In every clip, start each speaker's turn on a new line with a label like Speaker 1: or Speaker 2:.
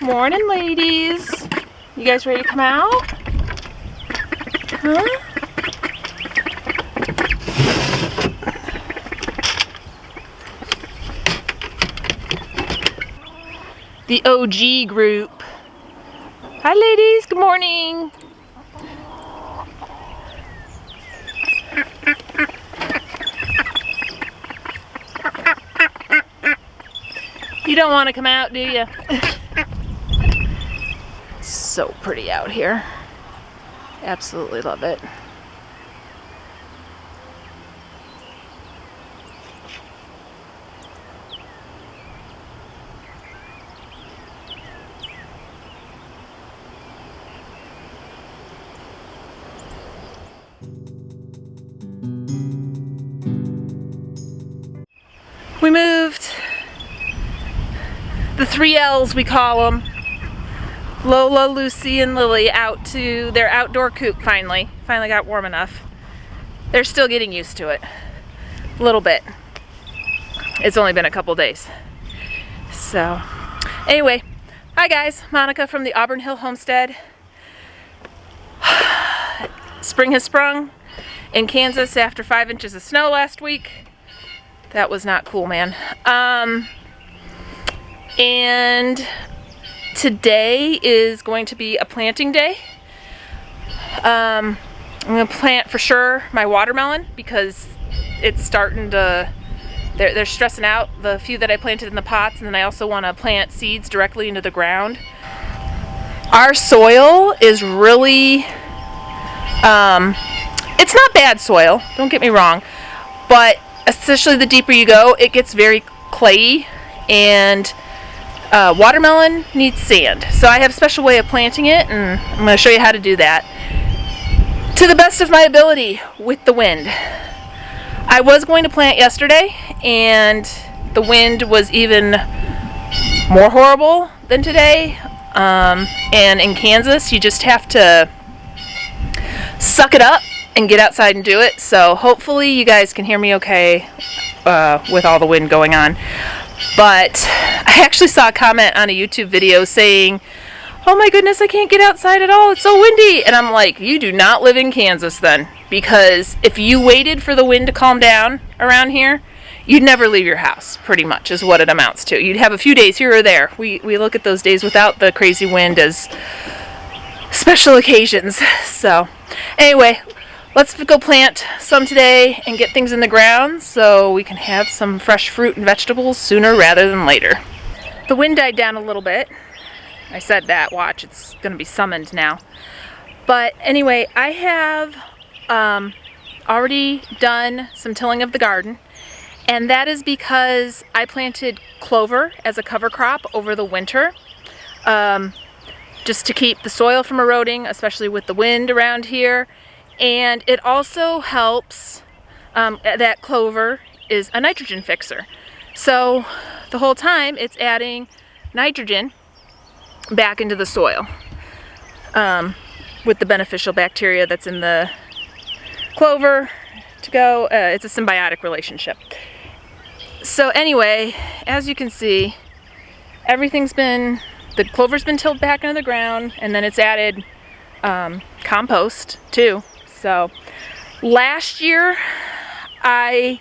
Speaker 1: Morning, ladies. You guys ready to come out? Huh? The OG group. Hi, ladies. Good morning. You don't want to come out, do you? It's so pretty out here. Absolutely love it. We moved the 3 L's, we call them, Lola, Lucy, and Lily, out to their outdoor coop finally. Finally got warm enough. They're still getting used to it. A little bit. It's only been a couple days. So, anyway, hi guys, Monica from the Auburn Hill Homestead. Spring has sprung in Kansas after 5 inches of snow last week. That was not cool, man. And today is going to be a planting day. I'm gonna plant for sure my watermelon because it's starting to, they're stressing out, the few that I planted in the pots, and then I also want to plant seeds directly into the ground. Our soil is really, it's not bad soil, don't get me wrong, but especially the deeper you go, it gets very clayey, and watermelon needs sand. So I have a special way of planting it, and I'm going to show you how to do that to the best of my ability with the wind. I was going to plant yesterday, and the wind was even more horrible than today. And in Kansas, you just have to suck it up and get outside and do it. So hopefully you guys can hear me okay with all the wind going on. But I actually saw a comment on a YouTube video saying, oh my goodness, I can't get outside at all, it's so windy. And I'm like, you do not live in Kansas then, because if you waited for the wind to calm down around here, you'd never leave your house, pretty much is what it amounts to. You'd have a few days here or there. We look at those days without the crazy wind as special occasions. So anyway, let's go plant some today and get things in the ground so we can have some fresh fruit and vegetables sooner rather than later. The wind died down a little bit. I said that, watch, it's going to be summoned now. But anyway, I have already done some tilling of the garden, and that is because I planted clover as a cover crop over the winter, just to keep the soil from eroding, especially with the wind around here. And it also helps, that clover is a nitrogen fixer. So the whole time it's adding nitrogen back into the soil with the beneficial bacteria that's in the clover to go. It's a symbiotic relationship. So anyway, as you can see, the clover's been tilled back into the ground, and then it's added compost too. So last year I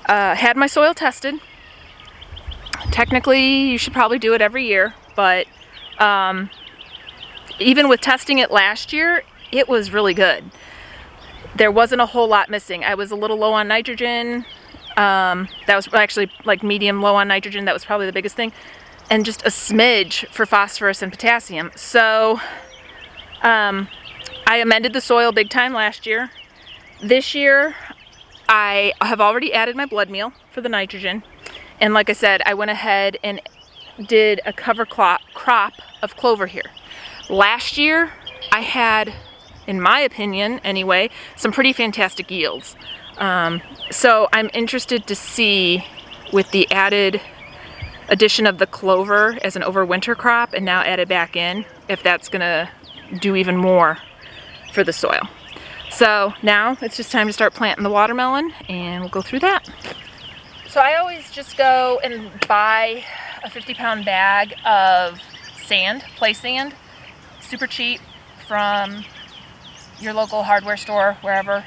Speaker 1: had my soil tested. Technically you should probably do it every year, but even with testing it last year, it was really good. There wasn't a whole lot missing. I was a little low on nitrogen. That was actually like medium low on nitrogen. That was probably the biggest thing. And just a smidge for phosphorus and potassium. So I amended the soil big time last year. This year I have already added my blood meal for the nitrogen. And like I said, I went ahead and did a cover crop of clover here. Last year I had, in my opinion anyway, some pretty fantastic yields. So I'm interested to see, with the added addition of the clover as an overwinter crop and now added back in, if that's gonna do even more for the soil. So now it's just time to start planting the watermelon, and we'll go through that. So I always just go and buy a 50-pound bag of sand, play sand, super cheap from your local hardware store, wherever,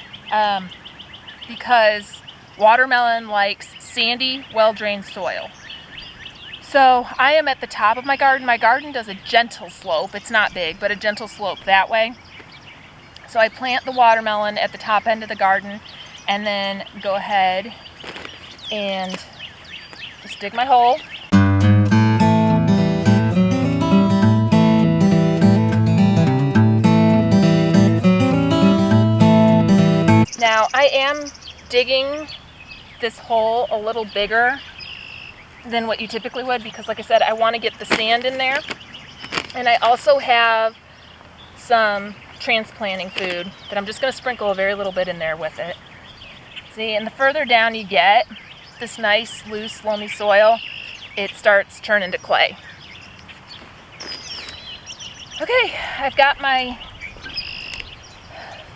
Speaker 1: because watermelon likes sandy, well-drained soil. So I am at the top of my garden. My garden does a gentle slope. It's not big, but a gentle slope that way. So I plant the watermelon at the top end of the garden and then go ahead and just dig my hole. Now I am digging this hole a little bigger than what you typically would because, like I said, I want to get the sand in there. And I also have some transplanting food that I'm just going to sprinkle a very little bit in there with it. See, and the further down you get, this nice, loose, loamy soil, it starts turning to clay. Okay, I've got my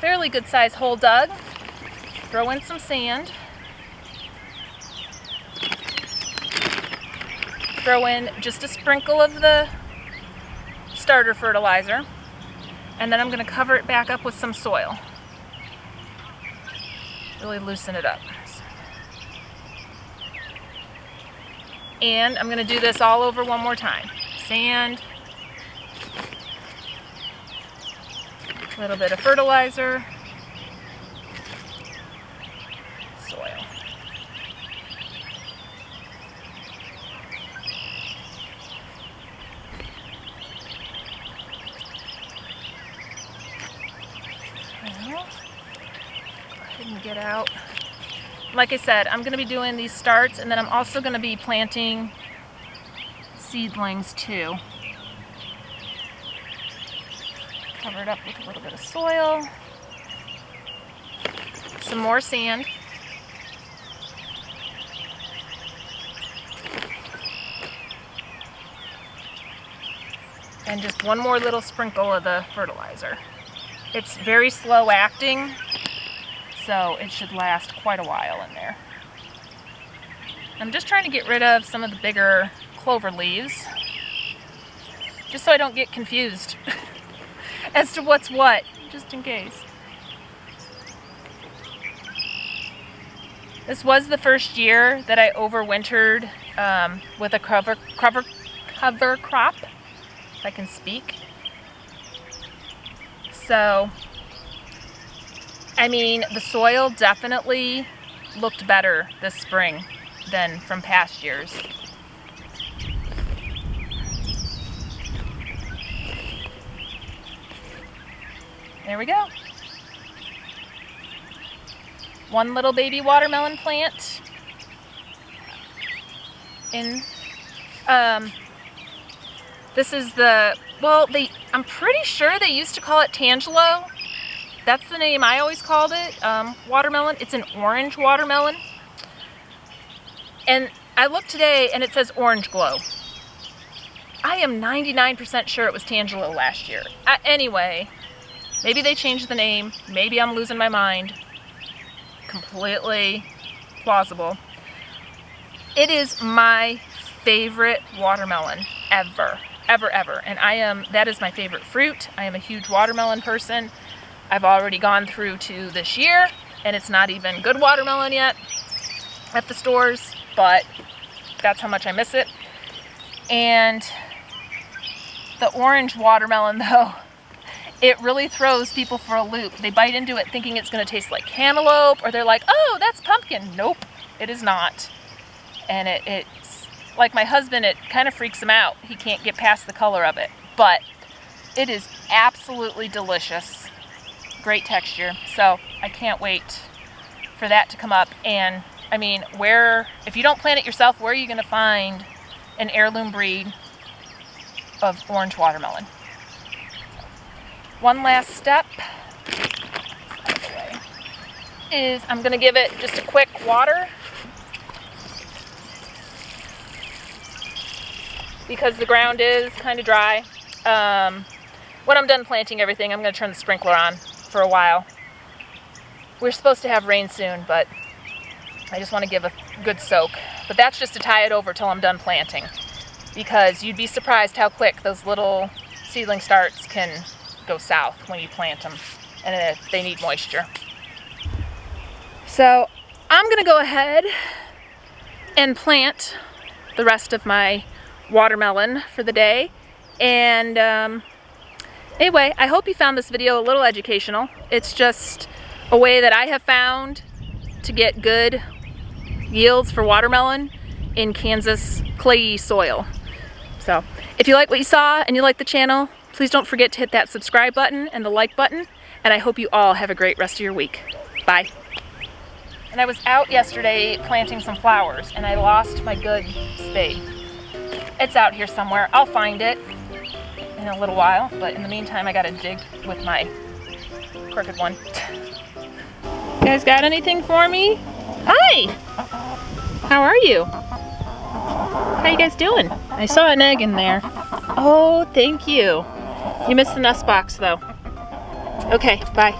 Speaker 1: fairly good sized hole dug. Throw in some sand. Throw in just a sprinkle of the starter fertilizer, and then I'm going to cover it back up with some soil. Really loosen it up. And I'm going to do this all over one more time. Sand, a little bit of fertilizer, soil. And get out. Like I said, I'm going to be doing these starts, and then I'm also going to be planting seedlings too. Cover it up with a little bit of soil, some more sand, and just one more little sprinkle of the fertilizer. It's very slow acting, so it should last quite a while in there. I'm just trying to get rid of some of the bigger clover leaves, just so I don't get confused as to what's what, just in case. This was the first year that I overwintered with a cover crop, if I can speak. So, I mean, the soil definitely looked better this spring than from past years. There we go. One little baby watermelon plant in, this is the, well, I'm pretty sure they used to call it Tangelo. That's the name I always called it, watermelon. It's an orange watermelon. And I looked today and it says Orange Glow. I am 99% sure it was Tangelo last year. Anyway, maybe they changed the name. Maybe I'm losing my mind. Completely plausible. It is my favorite watermelon ever, ever, ever. And that is my favorite fruit. I am a huge watermelon person. I've already gone through to this year, and it's not even good watermelon yet at the stores, but that's how much I miss it. And the orange watermelon, though, it really throws people for a loop. They bite into it thinking it's going to taste like cantaloupe, or they're like, oh, that's pumpkin. Nope, it is not. And it's like my husband, it kind of freaks him out. He can't get past the color of it, but it is absolutely delicious. Great texture. So I can't wait for that to come up. And I mean, if you don't plant it yourself, where are you going to find an heirloom breed of orange watermelon? One last step is I'm going to give it just a quick water, because the ground is kind of dry. When I'm done planting everything, I'm going to turn the sprinkler on for a while. We're supposed to have rain soon, but I just want to give a good soak. But that's just to tie it over till I'm done planting. because you'd be surprised how quick those little seedling starts can go south when you plant them and if they need moisture. So I'm gonna go ahead and plant the rest of my watermelon for the day. And anyway, I hope you found this video a little educational. It's just a way that I have found to get good yields for watermelon in Kansas clayey soil. So if you like what you saw and you like the channel, please don't forget to hit that subscribe button and the like button, and I hope you all have a great rest of your week. Bye. And I was out yesterday planting some flowers and I lost my good spade. It's out here somewhere. I'll find it in a little while, but in the meantime I gotta dig with my crooked one. You guys got anything for me? Hi! How are you? How you guys doing? I saw an egg in there. Oh, thank you. You missed the nest box though. Okay, bye.